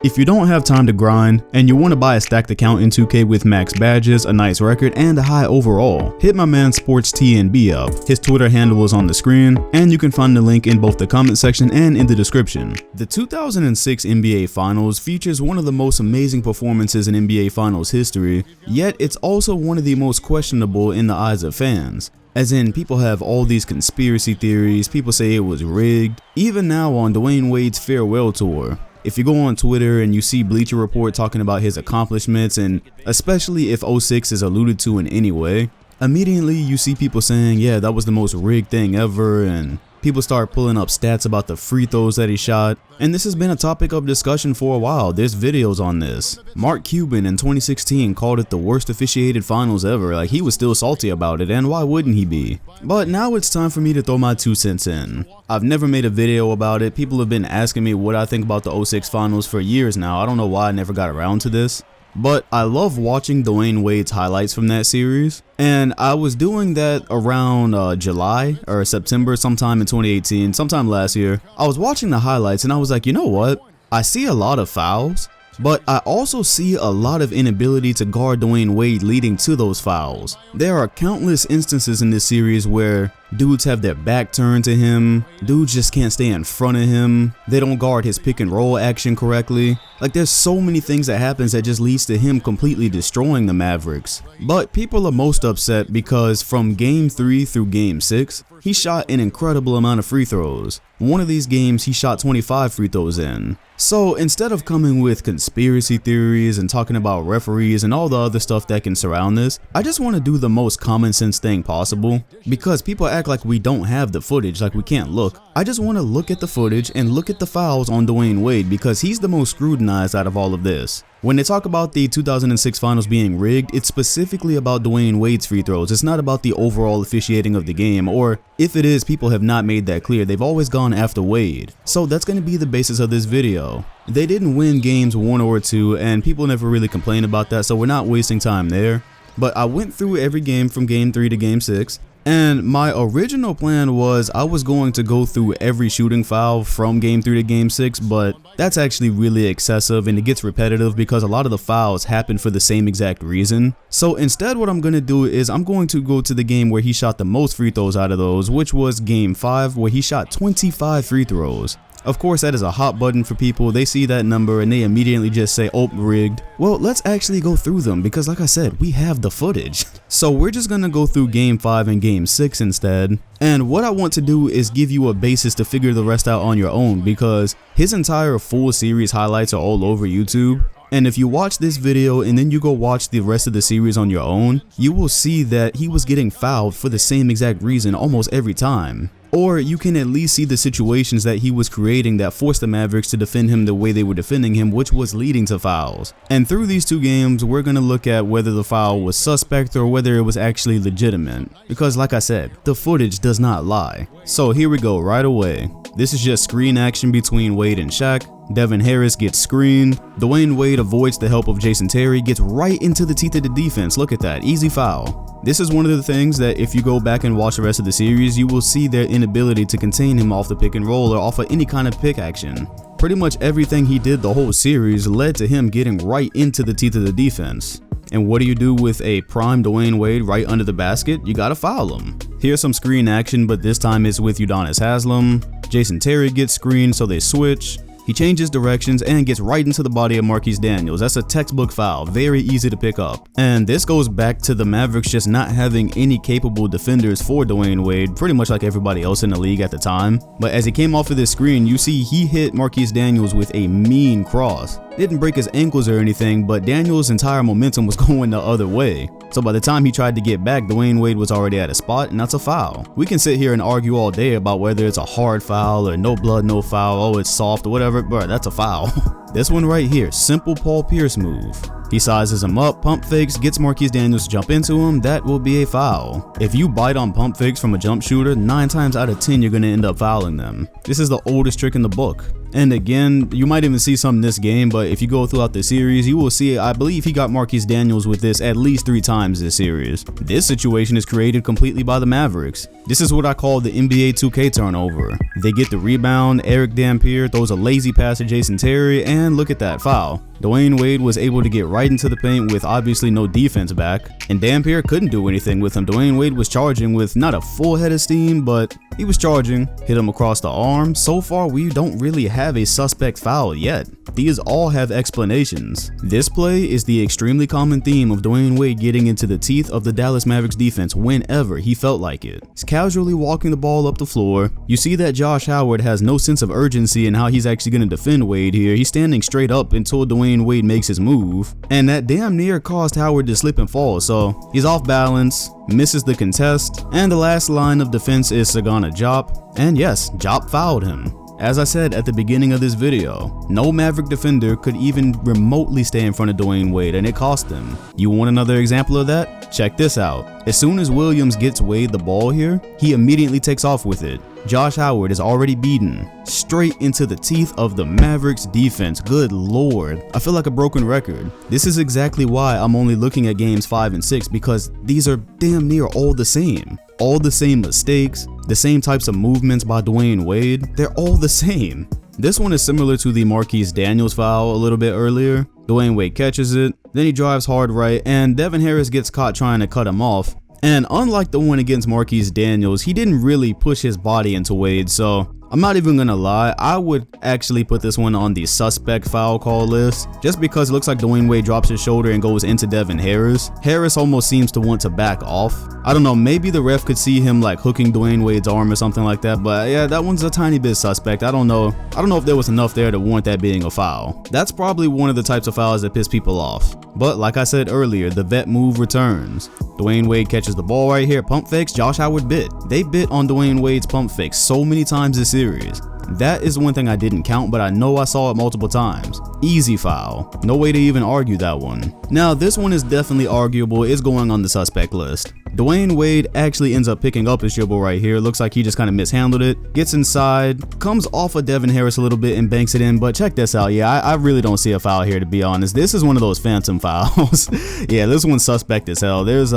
If you don't have time to grind and you want to buy a stacked account in 2K with max badges, a nice record, and a high overall, hit my man SportsTNB up. His Twitter handle is on the screen, and you can find the link in both the comment section and in the description. The 2006 NBA Finals features one of the most amazing performances in NBA Finals history, yet it's also one of the most questionable in the eyes of fans. As in, people have all these conspiracy theories, people say it was rigged, even now on Dwayne Wade's farewell tour. If you go on Twitter and you see Bleacher Report talking about his accomplishments, and especially if 06 is alluded to in any way, immediately you see people saying, yeah, that was the most rigged thing ever, and people start pulling up stats about the free throws that he shot, and this has been a topic of discussion for a while. There's videos on this. Mark Cuban in 2016 called it the worst officiated finals ever. Like, he was still salty about it, and why wouldn't he be? But now it's time for me to throw my 2 cents in. I've never made a video about it. People have been asking me what I think about the 06 finals for years now. I don't know why I never got around to this. But I love watching Dwayne Wade's highlights from that series, and I was doing that around July or September sometime in 2018, sometime last year. I was watching the highlights and I was like, you know what? I see a lot of fouls, but I also see a lot of inability to guard Dwayne Wade leading to those fouls. There are countless instances in this series where dudes have their back turned to him, dudes just can't stay in front of him, they don't guard his pick and roll action correctly. Like, there's so many things that happens that just leads to him completely destroying the Mavericks. But people are most upset because from game 3 through game 6, he shot an incredible amount of free throws. One of these games he shot 25 free throws in. So instead of coming with conspiracy theories and talking about referees and all the other stuff that can surround this, I just want to do the most common sense thing possible, because people act like we don't have the footage, like we can't look. I just want to look at the footage and look at the fouls on Dwayne Wade, because he's the most scrutinized out of all of this. When they talk about the 2006 finals being rigged, it's specifically about Dwayne Wade's free throws. It's not about the overall officiating of the game, or if it is, people have not made that clear. They've always gone after Wade. So that's going to be the basis of this video. They didn't win games 1 or 2, and people never really complain about that, so we're not wasting time there. But I went through every game from game 3 to game 6. And my original plan was I was going to go through every shooting foul from game 3 to game 6, but that's actually really excessive and it gets repetitive because a lot of the fouls happen for the same exact reason. So instead, what I'm going to do is I'm going to go to the game where he shot the most free throws out of those, which was game 5, where he shot 25 free throws. Of course, that is a hot button for people. They see that number and they immediately just say, oh, rigged. Well, let's actually go through them because, like I said, we have the footage. So we're just going to go through game 5 and game 6 instead. And what I want to do is give you a basis to figure the rest out on your own, because his entire full series highlights are all over YouTube. And if you watch this video and then you go watch the rest of the series on your own, you will see that he was getting fouled for the same exact reason almost every time. Or you can at least see the situations that he was creating that forced the Mavericks to defend him the way they were defending him, which was leading to fouls. And through these 2 games, we're going to look at whether the foul was suspect or whether it was actually legitimate. Because like I said, the footage does not lie. So here we go right away. This is just screen action between Wade and Shaq. Devin Harris gets screened. Dwayne Wade avoids the help of Jason Terry, gets right into the teeth of the defense. Look at that, easy foul. This is one of the things that if you go back and watch the rest of the series, you will see their inability to contain him off the pick and roll or off of any kind of pick action. Pretty much everything he did the whole series led to him getting right into the teeth of the defense. And what do you do with a prime Dwayne Wade right under the basket? You gotta foul him. Here's some screen action, but this time it's with Udonis Haslem. Jason Terry gets screened, so they switch. He changes directions and gets right into the body of Marquise Daniels. That's a textbook foul, very easy to pick up. And this goes back to the Mavericks just not having any capable defenders for Dwayne Wade, pretty much like everybody else in the league at the time. But as he came off of this screen, you see he hit Marquise Daniels with a mean cross. Didn't break his ankles or anything, but Daniels' entire momentum was going the other way. So by the time he tried to get back, Dwayne Wade was already at a spot, and that's a foul. We can sit here and argue all day about whether it's a hard foul or no blood, no foul, oh it's soft or whatever, but that's a foul. This one right here, simple Paul Pierce move. He sizes him up, pump fakes, gets Marquise Daniels to jump into him, that will be a foul. If you bite on pump fakes from a jump shooter, 9 times out of 10 you're going to end up fouling them. This is the oldest trick in the book. And again, you might even see some in this game, but if you go throughout the series, you will see, I believe he got Marquise Daniels with this at least 3 times this series. This situation is created completely by the Mavericks. This is what I call the NBA 2K turnover. They get the rebound, Eric Dampier throws a lazy pass to Jason Terry, and look at that foul. Dwayne Wade was able to get right into the paint with obviously no defense back, and Dampier couldn't do anything with him. Dwayne Wade was charging with not a full head of steam, but he was charging, hit him across the arm. So far, we don't really have a suspect foul yet. These all have explanations. This play is the extremely common theme of Dwayne Wade getting into the teeth of the Dallas Mavericks defense whenever he felt like it. He's casually walking the ball up the floor. You see that Josh Howard has no sense of urgency in how he's actually going to defend Wade here. He's standing straight up until Dwayne Wade makes his move, and that damn near caused Howard to slip and fall, so he's off balance, misses the contest, and the last line of defense is Sagana Diop, and yes, Diop fouled him. As I said at the beginning of this video, no Maverick defender could even remotely stay in front of Dwayne Wade, and it cost them. You want another example of that? Check this out. As soon as Williams gets Wade the ball here, he immediately takes off with it. Josh Howard is already beaten straight into the teeth of the Mavericks defense. Good lord, I feel like a broken record. This is exactly why I'm only looking at games 5 and 6, because these are damn near all the same. All the same mistakes, the same types of movements by Dwayne Wade, they're all the same. This one is similar to the Marquise Daniels foul a little bit earlier. Dwayne Wade catches it, then he drives hard right, and Devin Harris gets caught trying to cut him off. And unlike the one against Marquise Daniels, he didn't really push his body into Wade, so I'm not even gonna lie, I would actually put this one on the suspect foul call list, just because it looks like Dwayne Wade drops his shoulder and goes into Devin Harris. Harris almost seems to want to back off. I don't know, maybe the ref could see him like hooking Dwayne Wade's arm or something like that, but yeah, that one's a tiny bit suspect. I don't know if there was enough there to warrant that being a foul. That's probably one of the types of fouls that piss people off. But like I said earlier, the vet move returns. Dwayne Wade catches the ball right here, pump fakes, Josh Howard bit. They bit on Dwayne Wade's pump fakes so many times this series. That is one thing I didn't count, but I know I saw it multiple times. Easy foul. No way to even argue that one. Now, this one is definitely arguable. It's going on the suspect list. Dwayne Wade actually ends up picking up his dribble right here. Looks like he just kind of mishandled it. Gets inside, comes off of Devin Harris a little bit and banks it in. But check this out. Yeah, I really don't see a foul here, to be honest. This is one of those phantom fouls. Yeah, this one's suspect as hell. There's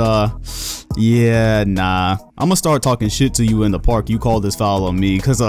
yeah, nah. I'm gonna start talking shit to you in the park. You call this foul on me, because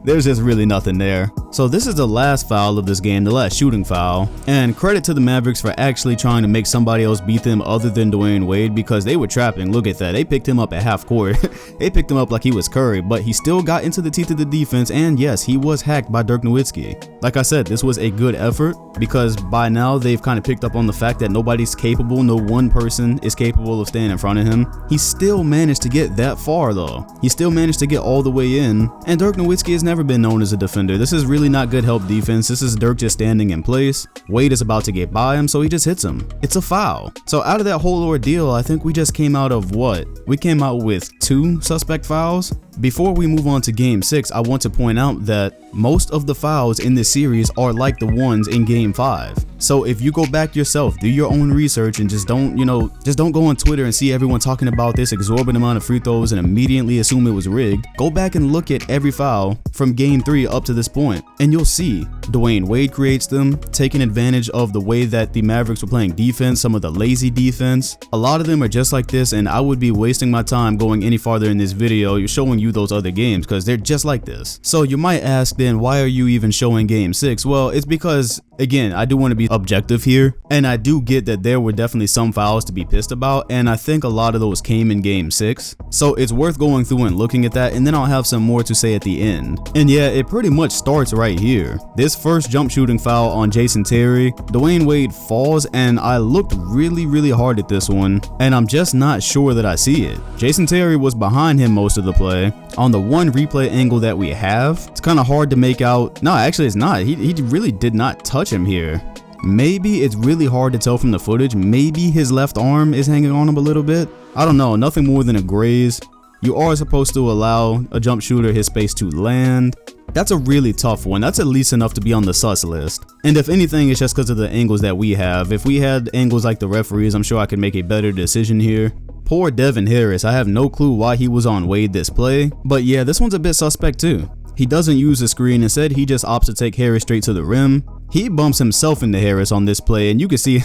there's just really nothing there. So this is the last foul of this game, the last shooting foul. And credit to the Mavericks for actually trying to make somebody else beat them other than Dwayne Wade, because they were trapping. Look at that. They picked him up at half court. They picked him up like he was Curry, but he still got into the teeth of the defense, and yes, he was hacked by Dirk Nowitzki. Like I said, this was a good effort, because by now they've kind of picked up on the fact that nobody's capable, no one person is capable of staying in front of him. He still managed to get that far though. He still managed to get all the way in, and Dirk Nowitzki has never been known as a defender. This is really not good help defense. This is Dirk just standing in place. Wade is about to get by him, so he just hits him. It's a foul. So out of that whole ordeal, I think we just came out of what? We came out with 2 suspect fouls. Before we move on to game 6, I want to point out that most of the fouls in this series are like the ones in game 5. So if you go back yourself, do your own research, and just don't go on Twitter and see everyone talking about this exorbitant amount of free throws and immediately assume it was rigged. Go back and look at every foul from game 3 up to this point, and you'll see Dwayne Wade creates them, taking advantage of the way that the Mavericks were playing defense, some of the lazy defense. A lot of them are just like this, and I would be wasting my time going any farther in this video showing you those other games, because they're just like this. So you might ask then, why are you even showing game 6? Well, it's because, again, I do want to be objective here, and I do get that there were definitely some fouls to be pissed about, and I think a lot of those came in game 6. So it's worth going through and looking at that, and then I'll have some more to say at the end. And yeah, it pretty much starts right here. This first jump shooting foul on Jason Terry, Dwayne Wade falls, and I looked really hard at this one, and I'm just not sure that I see it. Jason Terry was behind him most of the play. On the one replay angle that we have, it's kind of hard to make out. No, actually it's not. He really did not touch him here. Maybe it's really hard to tell from the footage. Maybe his left arm is hanging on him a little bit. I don't know, nothing more than a graze. You are supposed to allow a jump shooter his space to land. That's a really tough one. That's at least enough to be on the sus list. And if anything, it's just because of the angles that we have. If we had angles like the referees, I'm sure I could make a better decision here. Poor Devin Harris. I have no clue why he was on Wade this play. But yeah, this one's a bit suspect too. He doesn't use the screen, instead he just opts to take Harris straight to the rim. He bumps himself into Harris on this play, and you can see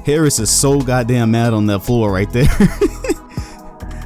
Harris is so goddamn mad on that floor right there.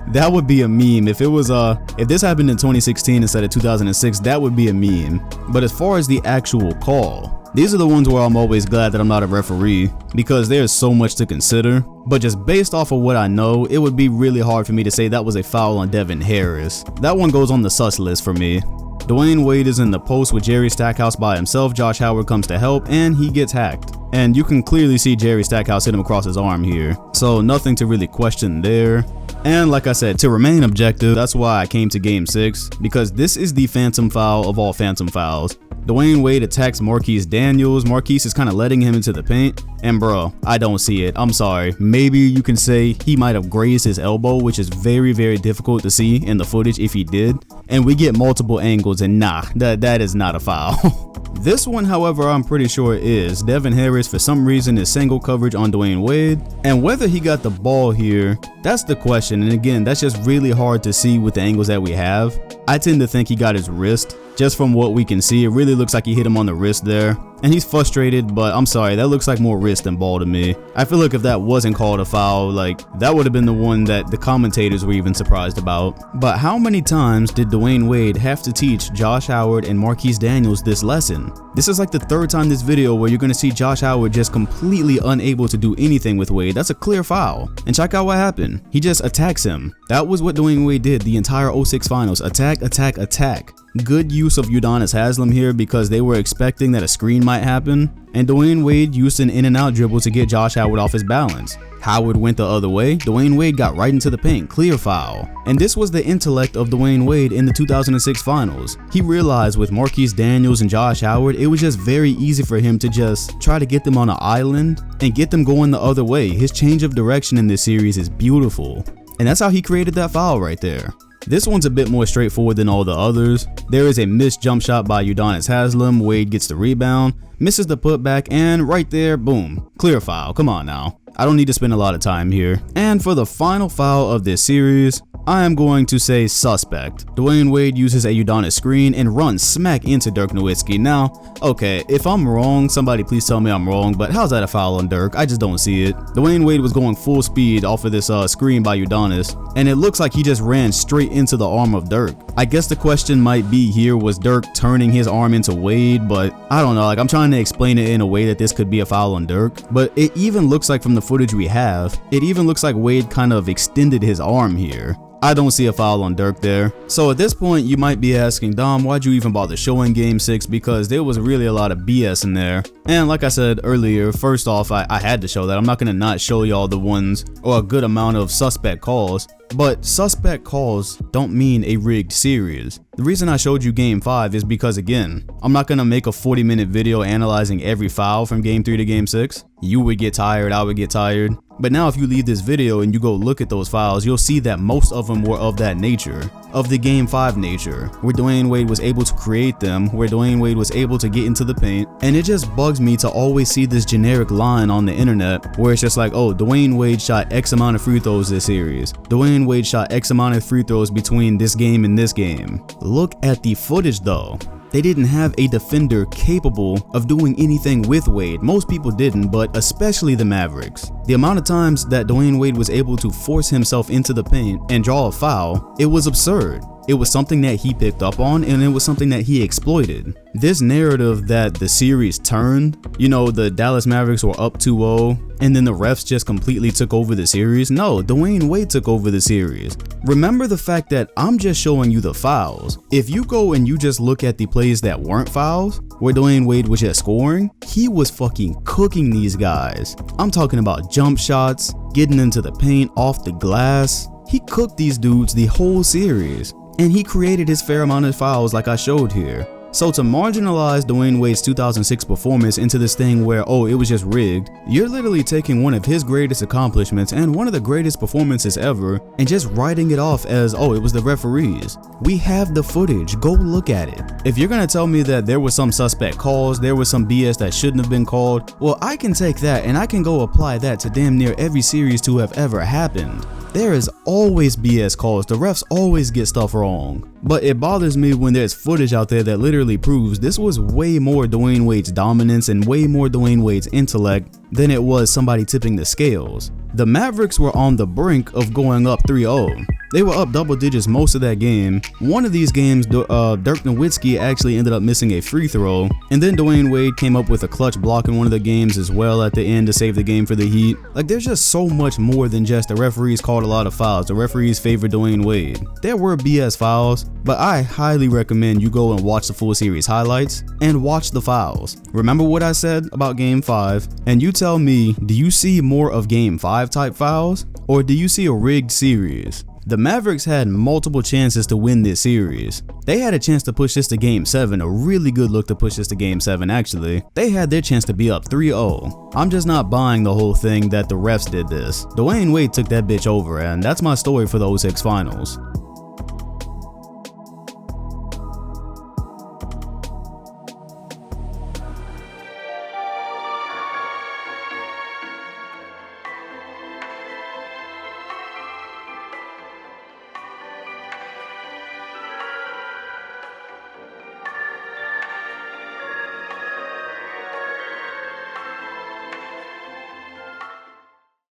That would be a meme. If this happened in 2016 instead of 2006, that would be a meme. But as far as the actual call, these are the ones where I'm always glad that I'm not a referee, because there's so much to consider. But just based off of what I know, it would be really hard for me to say that was a foul on Devin Harris. That one goes on the sus list for me. Dwayne Wade is in the post with Jerry Stackhouse by himself. Josh Howard comes to help and he gets hacked. And you can clearly see Jerry Stackhouse hit him across his arm here. So nothing to really question there. And like I said, to remain objective, that's why I came to game 6, because this is the phantom foul of all phantom fouls. Dwayne Wade attacks Marquise Daniels. Marquise is kind of letting him into the paint. And bro, I don't see it. I'm sorry. Maybe you can say he might have grazed his elbow, which is very, very difficult to see in the footage if he did. And we get multiple angles, and nah, that is not a foul. This one, however, I'm pretty sure is. Devin Harris, for some reason, is single coverage on Dwayne Wade. And whether he got the ball here, that's the question. And again, that's just really hard to see with the angles that we have. I tend to think he got his wrist. Just from what we can see, it really looks like he hit him on the wrist there. And he's frustrated, but I'm sorry, that looks like more wrist than ball to me. I feel like if that wasn't called a foul, like, that would have been the one that the commentators were even surprised about. But how many times did Dwayne Wade have to teach Josh Howard and Marquise Daniels this lesson? This is like the third time this video where you're going to see Josh Howard just completely unable to do anything with Wade. That's a clear foul. And check out what happened. He just attacks him. That was what Dwayne Wade did the entire 06 finals. Attack, attack, attack. Good use of Udonis Haslem here, because they were expecting that a screen might happen, and Dwayne Wade used an in and out dribble to get Josh Howard off his balance. Howard went the other way, Dwayne Wade got right into the paint, clear foul. And this was the intellect of Dwayne Wade in the 2006 finals. He realized with Marquise Daniels and Josh Howard, it was just very easy for him to just try to get them on an island and get them going the other way. His change of direction in this series is beautiful, and that's how he created that foul right there. This one's a bit more straightforward than all the others. There is a missed jump shot by Udonis Haslem. Wade gets the rebound, misses the putback, and right there, boom, clear foul. Come on now. I don't need to spend a lot of time here. And for the final foul of this series, I am going to say suspect. Dwayne Wade uses a Udonis screen and runs smack into Dirk Nowitzki. Now, okay, if I'm wrong, somebody please tell me I'm wrong, but how's that a foul on Dirk? I just don't see it. Dwayne Wade was going full speed off of this screen by Udonis, and it looks like he just ran straight into the arm of Dirk. I guess the question might be here, was Dirk turning his arm into Wade? But I don't know, like, I'm trying to explain it in a way that this could be a foul on Dirk, but it even looks like, from the footage we have, it even looks like Wade kind of extended his arm here. I don't see a foul on Dirk there. So at this point, you might be asking, Dom, why'd you even bother showing game 6? Because there was really a lot of BS in there. And like I said earlier, first off, I had to show that. I'm not gonna not show y'all the ones or a good amount of suspect calls. But suspect calls don't mean a rigged series. The reason I showed you game 5 is because, again, I'm not gonna make a 40-minute video analyzing every foul from game 3 to game 6. You would get tired, I would get tired. But now if you leave this video and you go look at those files, you'll see that most of them were of that nature, of the game 5 nature, where Dwayne Wade was able to create them, where Dwayne Wade was able to get into the paint. And it just bugs me to always see this generic line on the internet where it's just like, oh, Dwayne Wade shot X amount of free throws this series. Dwayne Wade shot X amount of free throws between this game and this game. Look at the footage though. They didn't have a defender capable of doing anything with Wade. Most people didn't, but especially the Mavericks. The amount of times that Dwayne Wade was able to force himself into the paint and draw a foul, it was absurd. It was something that he picked up on, and it was something that he exploited. This narrative that the series turned, you know, the Dallas Mavericks were up 2-0, and then the refs just completely took over the series. No, Dwayne Wade took over the series. Remember the fact that I'm just showing you the fouls. If you go and you just look at the plays that weren't fouls, where Dwayne Wade was just scoring, he was fucking cooking these guys. I'm talking about jump shots, getting into the paint, off the glass. He cooked these dudes the whole series. And he created his fair amount of fouls like I showed here. So to marginalize Dwayne Wade's 2006 performance into this thing where, oh, it was just rigged, you're literally taking one of his greatest accomplishments and one of the greatest performances ever and just writing it off as, oh, it was the referees. We have the footage, go look at it. If you're gonna tell me that there was some suspect calls, there was some BS that shouldn't have been called, well, I can take that and I can go apply that to damn near every series to have ever happened. There is always BS calls, the refs always get stuff wrong. But it bothers me when there's footage out there that literally proves this was way more Dwayne Wade's dominance and way more Dwayne Wade's intellect than it was somebody tipping the scales. The Mavericks were on the brink of going up 3-0. They were up double digits most of that game. One of these games, Dirk Nowitzki actually ended up missing a free throw, and then Dwayne Wade came up with a clutch block in one of the games as well at the end to save the game for the Heat. Like, there's just so much more than just the referees called a lot of fouls. The referees favored Dwayne Wade. There were BS fouls, but I highly recommend you go and watch the full series highlights and watch the fouls. Remember what I said about Game 5, and you tell me, do you see more of Game 5 type fouls, or do you see a rigged series? The Mavericks had multiple chances to win this series. They had a chance to push this to Game 7, a really good look to push this to Game 7 actually. They had their chance to be up 3-0. I'm just not buying the whole thing that the refs did this. Dwayne Wade took that bitch over, and that's my story for the 06 finals.